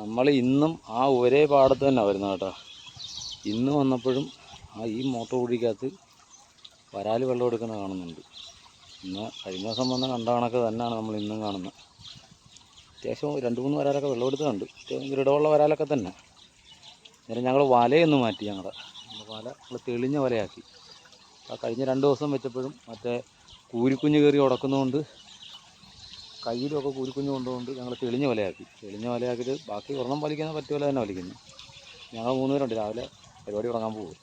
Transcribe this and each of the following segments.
നമ്മൾ ഇന്നും ആ ഒരേ പാടത്ത് തന്നെ വരുന്നത് കേട്ടോ. ഇന്ന് വന്നപ്പോഴും ഈ മോട്ടർ കുഴിക്കകത്ത് വരാൽ വെള്ളം എടുക്കുന്ന കാണുന്നുണ്ട്. ഇന്ന് കഴിഞ്ഞ ദിവസം വന്ന കണ്ട കണക്ക് തന്നെയാണ് നമ്മൾ ഇന്നും കാണുന്നത്. അത്യാവശ്യം 2-3 വരാലൊക്കെ വെള്ളം എടുത്തുണ്ട്. ദൃഢമുള്ള വരാലൊക്കെ തന്നെ. അന്നേരം ഞങ്ങൾ വലയൊന്ന് മാറ്റി. ഞങ്ങളുടെ വല നമ്മൾ തെളിഞ്ഞ വലയാക്കി. കഴിഞ്ഞ 2 ദിവസം വെച്ചപ്പോഴും മറ്റേ കൂരിക്കുഞ്ഞ് കയറി ഉടക്കുന്നതുകൊണ്ട് കയ്യിലൊക്കെ കൂരിക്കുഞ്ഞ് കൊണ്ടുകൊണ്ട് ഞങ്ങൾ തെളിഞ്ഞ വലയാക്കി. തെളിഞ്ഞ വലയാക്കിയിട്ട് ബാക്കി ഒരെണ്ണം വലിക്കാൻ പറ്റിയ പോലെ തന്നെ വലിക്കുന്നു. ഞങ്ങൾ 3 പേരുണ്ട്. രാവിലെ പരിപാടി തുടങ്ങാൻ പോകും.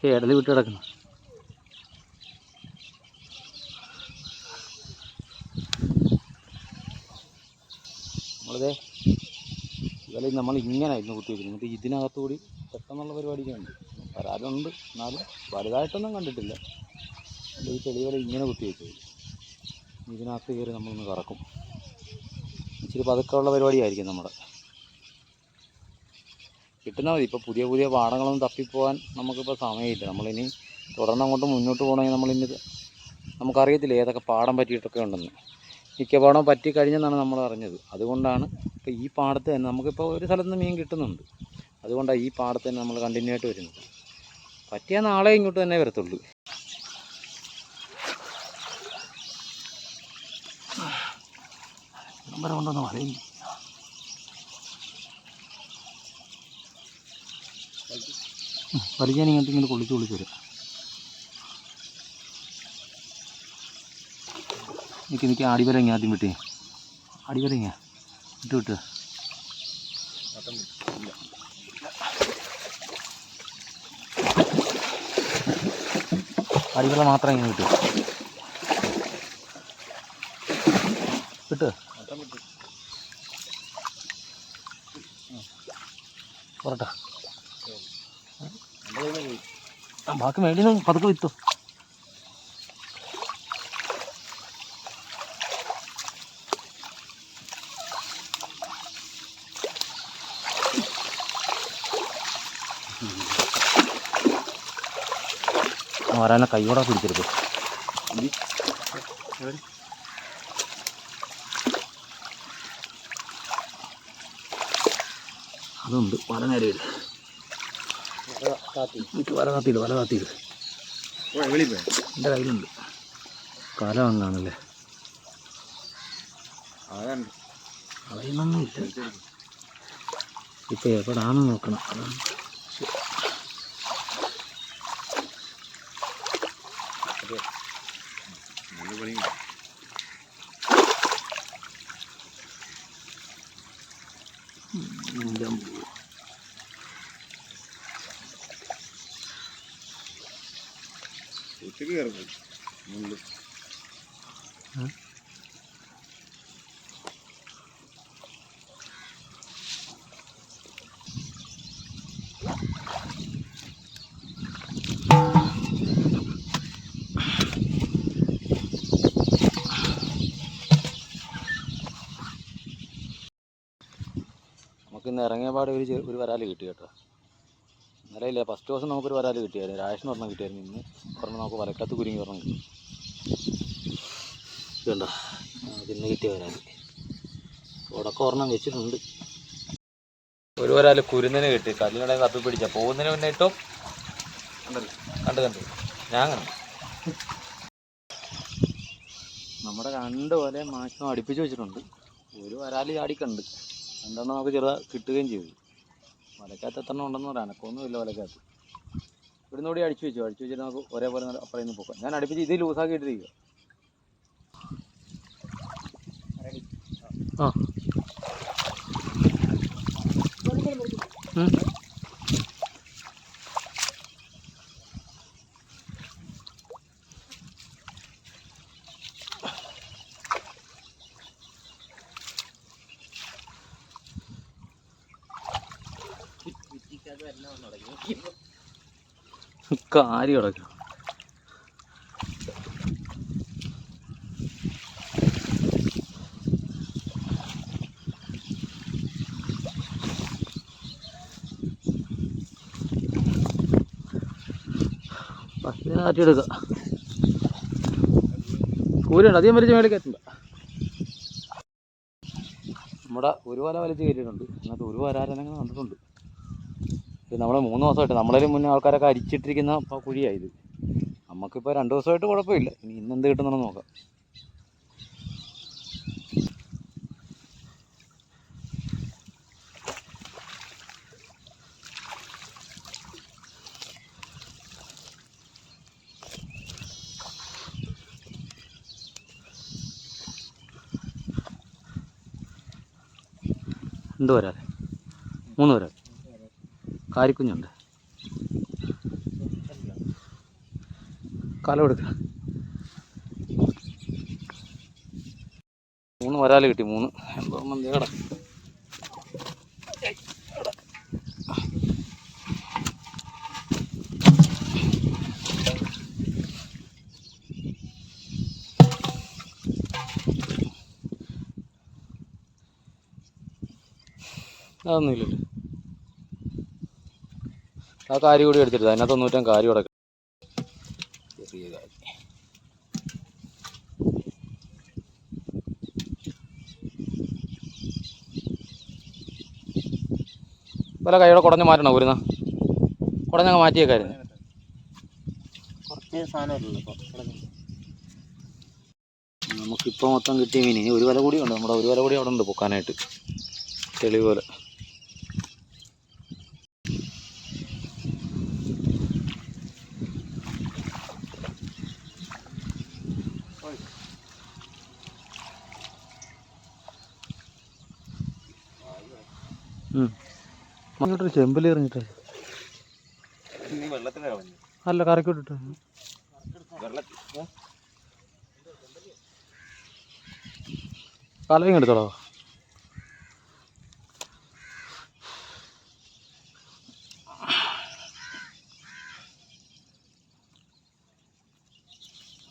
ഇടല് വിട്ട് കിടക്കുന്നു. നമ്മളിതേ നമ്മൾ ഇങ്ങനെ ഇന്ന് കുത്തി വയ്ക്കുന്നു. എന്നിട്ട് ഇതിനകത്തുകൂടി പെട്ടെന്നുള്ള പരിപാടിയൊക്കെ ഉണ്ട്. വരാലുണ്ട്, എന്നാലും വലുതായിട്ടൊന്നും കണ്ടിട്ടില്ല. ഈ തെളിവല ഇങ്ങനെ കുത്തി വയ്ക്കും. ഇതിനകത്ത് കയറി നമ്മളൊന്ന് കറക്കും. ഇച്ചിരി പതുക്കമുള്ള പരിപാടിയായിരിക്കും നമ്മുടെ. കിട്ടുന്നാൽ മതി. ഇപ്പോൾ പുതിയ പുതിയ പാടങ്ങളൊന്നും തപ്പിപ്പോകാൻ നമുക്കിപ്പോൾ സമയമില്ല. നമ്മളിനി തുടർന്ന് അങ്ങോട്ട് മുന്നോട്ട് പോകണമെങ്കിൽ നമുക്കറിയത്തില്ല ഏതൊക്കെ പാടം പറ്റിയിട്ടൊക്കെ ഉണ്ടെന്ന്. മിക്ക പാടം പറ്റി കഴിഞ്ഞെന്നാണ് നമ്മൾ അറിഞ്ഞത്. അതുകൊണ്ടാണ് ഇപ്പോൾ ഈ പാടത്ത് തന്നെ നമുക്കിപ്പോൾ ഒരു സ്ഥലത്ത് നിന്ന് മീൻ കിട്ടുന്നുണ്ട്. അതുകൊണ്ടാണ് ഈ പാടത്ത് തന്നെ നമ്മൾ കണ്ടിന്യൂ ആയിട്ട് വരുന്നത്. പറ്റിയാൽ നാളെ ഇങ്ങോട്ട് തന്നെ വരത്തുള്ളൂ. നമ്പർ കൊണ്ടൊന്ന് പറയും. വലിക്കാൻ ഇങ്ങോട്ട് കൊള്ളിച്ച് വരും. നിൽക്കി അടിവരങ്ങ ആദ്യം വിട്ടേ. അടിവരങ്ങ വിട്ട് അടിവല മാത്രം ഇങ്ങനെ വിട്ടു പോരട്ടെ. ബാക്കി മേടിയിൽ നിന്ന് പതുക്കെ വിത്തോ. വരാനെ കൈയോടെ പിടിച്ചെടുക്കും. അതുണ്ട്. വല നേരെ ഇട്. വല താത്തിയിട്. എൻ്റെ കയ്യിലുണ്ട്. കാലം അങ്ങാണല്ലേ. അറിയുന്നൊന്നുമില്ല. ഇപ്പം എവിടാണെന്ന് നോക്കണം. അതാണ് നമുക്കിന്ന് ഇറങ്ങിയ പാട് ഒരു വരാൽ കിട്ടി കേട്ടോ. ഇന്നലെ ഇല്ല, ഫസ്റ്റ് ദിവസം നമുക്കൊരു വരാൽ കിട്ടിയായിരുന്നു. രാജേഷിന് ഒരെണ്ണം കിട്ടിയായിരുന്നു. ഇന്ന് ഒരെണ്ണം നമുക്ക് വലക്കകത്ത് കുരുങ്ങി ഒരെണ്ണം കിട്ടി. ഇതുണ്ടോ, ഇന്ന് കിട്ടിയ വരാൽ. ഉടക്കം ഒരെണ്ണം വെച്ചിട്ടുണ്ട്. ഒരു വരാൽ കുരുന്നിന് കിട്ടി. കല്ലിനിടെ തപ്പി പിടിച്ച പോകുന്നതിന് മുന്നേ ഇട്ടോ. കണ്ട് ഞാൻ കണ്ടു. നമ്മുടെ 2 വല മാക്സിമം അടുപ്പിച്ച് വെച്ചിട്ടുണ്ട്. ഒരു വരാൽ ചാടിക്കണ്ട്. 2 നമുക്ക് കിട്ടുകയും ചെയ്തു. വലക്കകത്ത് 8 ഉണ്ടെന്ന് പറയാൻ എനക്കൊന്നുമില്ല. വലക്കകത്ത് ഇവിടുന്ന് കൂടി അടിച്ചു വെച്ചിട്ട് നമുക്ക് ഒരേപോലെ അപ്പുറം നിന്ന് പോക്കാം. ഞാൻ അടുപ്പിച്ച് ഇത് ലൂസാക്കി ഇട്ടിരിക്കുക. കാരി കിടക്കും. മാറ്റിയെടുക്കുക. കൂലുണ്ട്, അധികം വലിച്ച് മേളിൽ കയറ്റില്ല. നമ്മുടെ ഒരു വല വലിച്ച് കയറ്റിയിട്ടുണ്ട്. അതിനകത്ത് ഒരു വരാരനങ്ങനെ കണ്ടിട്ടുണ്ട്. ഇത് നമ്മൾ 3 ദിവസമായിട്ട്, നമ്മളതിന് മുന്നേ ആൾക്കാരൊക്കെ അരിച്ചിട്ടിരിക്കുന്ന കുഴിയായത്. നമുക്കിപ്പോൾ 2 ദിവസമായിട്ട് കുഴപ്പമില്ല. ഇനി ഇന്നെന്ത് കിട്ടുന്നുണ്ടെന്ന് നോക്കാം. എന്ത് വരാതെ? 3 വരാതെ. കാരിക്കുഞ്ഞുണ്ട്. കാലം എടുക്കുക. 3 വരാൽ കിട്ടി. 3 എന്തോ മന്തികട. അതൊന്നുമില്ലല്ലോ. ആ കാരി കൂടി എടുത്തിട്ട് അതിനകത്ത് 90 കാരി കൂടെ. ചെറിയ കാരി. വല്ല കൈയോടെ കുടഞ്ഞ് മാറ്റണോ? ഊരുന്ന കുടഞ്ഞങ്ങ് മാറ്റിയേക്കായിരുന്നു. കുറച്ച് സാധനമല്ലോ. നമുക്കിപ്പോൾ മൊത്തം കിട്ടിയ മീൻ ഇനി ഒരു വില കൂടി ഉണ്ട്. നമ്മുടെ ഒരു വില കൂടി അവിടെ ഉണ്ട് പൊക്കാനായിട്ട്, തെളിവ് പോലെ. അങ്ങോട്ടൊരു ചെമ്പിൽ എറിഞ്ഞിട്ട് അല്ല കറക്കോട്ടിട്ട് കലയും എടുത്തോളോ.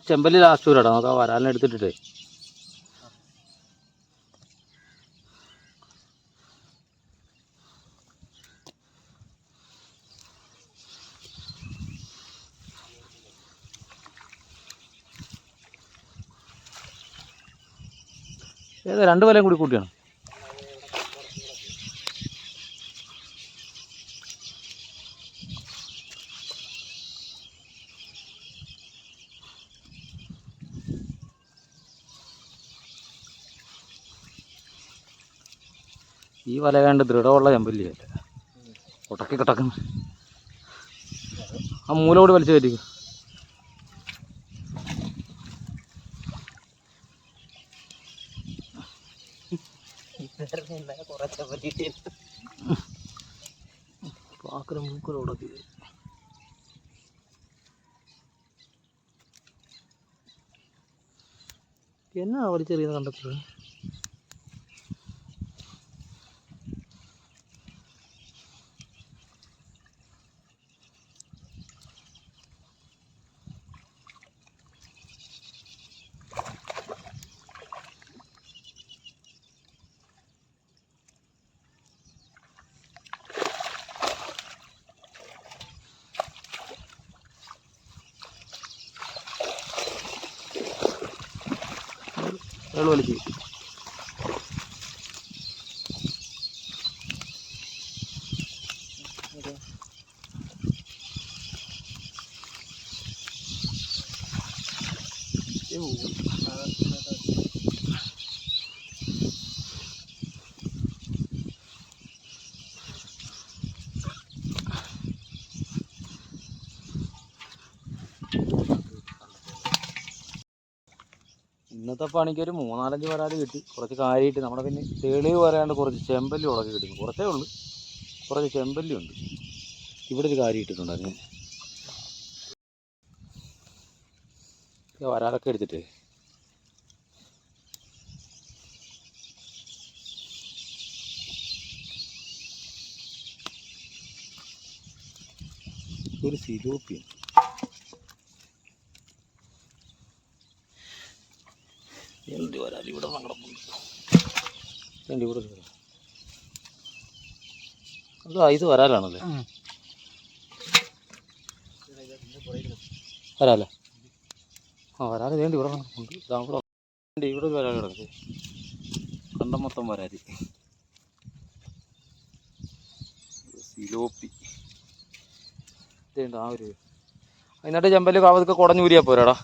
ചെമ്പല്ലി ലാസ്റ്റ് വരാട്ടോ. നമുക്ക് ആ വരാലിനെ എടുത്തിട്ടേ. ഏതാ 2 വലയും കൂടി കൂട്ടിയാണ്. ഈ വല കണ്ട് ദൃഢമുള്ള ചെമ്പല്ലിയല്ല, കൊട്ടക്കി കിടക്കുന്നു. ആ മൂലോട് വലിച്ചു കയറ്റിക്കും. പാക്കര മൂക്കലോടക്കി എന്നാ വലിച്ചെറിയുന്ന കണ്ടത്തിൽ. വലിച്ച് ഇന്നത്തെ പണിക്ക് ഒരു 3-4 വരാൽ കിട്ടി. കുറച്ച് കാര്യമായിട്ട് നമ്മുടെ പിന്നെ തെളിവ് പറയാണ്ട് കുറച്ച് ചെമ്പല്ലി ഉടക്കി കിട്ടി. കുറച്ചേ ഉള്ളൂ, കുറച്ച് ചെമ്പല്ലി ഉണ്ട്. ഇവിടെ ഒരു കാര്യം ഇട്ടിട്ടുണ്ട്. അങ്ങനെ വരാലൊക്കെ എടുത്തിട്ട് ഒരു സിലോപ്പി. എന്ത് വരാല് ഇവിടെ കിടപ്പുണ്ട്. ഇവിടെ ഇത് വരാലാണല്ലേ? വരാല്ലേ? ആ വരാല് വേണ്ടി ഇവിടെ കിടപ്പുണ്ട്. ഇവിടെ ഒരു വരാൽ കിടക്കുന്നത് കണ്ടം മൊത്തം വരാല്. സിലോപ്പി ആ ഒരു അതിനായിട്ട് ചെമ്പല് കാവതൊക്കെ കുടഞ്ഞൂരിയാ പോരാടാ.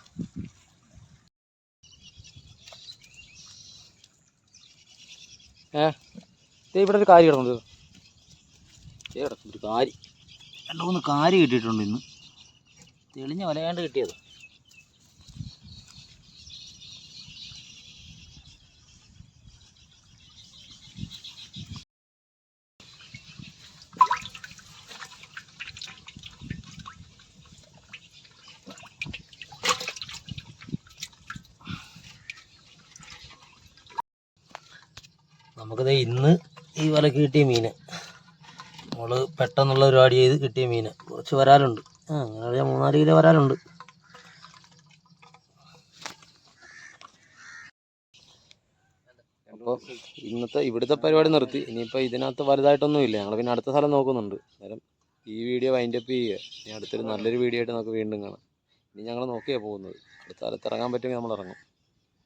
ഇവിടെ ഒരു കാരി കിടക്കുന്നത്. ഒരു കാരി, 2-3 കാരി കിട്ടിയിട്ടുണ്ട് ഇന്ന്. തെളിഞ്ഞ വലയാണ്ട് കിട്ടിയത്. നമുക്കത് ഇന്ന് ഈ വലക്ക് കിട്ടിയ മീൻ നമ്മൾ പെട്ടെന്നുള്ള ഒരു ആടി ചെയ്ത് കിട്ടിയ മീൻ. കുറച്ച് വരാലുണ്ട്. അങ്ങനെ 3-4 കിലോ വരാലുണ്ട്. അപ്പോൾ ഇവിടുത്തെ പരിപാടി നിർത്തി. ഇനിയിപ്പോൾ ഇതിനകത്ത് വലുതായിട്ടൊന്നും ഇല്ല. ഞങ്ങൾ പിന്നെ അടുത്ത സ്ഥലം നോക്കുന്നുണ്ട്. അന്നേരം ഈ വീഡിയോ വൈൻഡപ്പ് ചെയ്യുക. ഇനി അടുത്തൊരു നല്ലൊരു വീഡിയോ ആയിട്ട് നമുക്ക് വീണ്ടും കാണാം. ഇനി ഞങ്ങൾ നോക്കിയാണ് പോകുന്നത്. അടുത്ത സ്ഥലത്ത് ഇറങ്ങാൻ പറ്റുമെങ്കിൽ നമ്മൾ ഇറങ്ങും.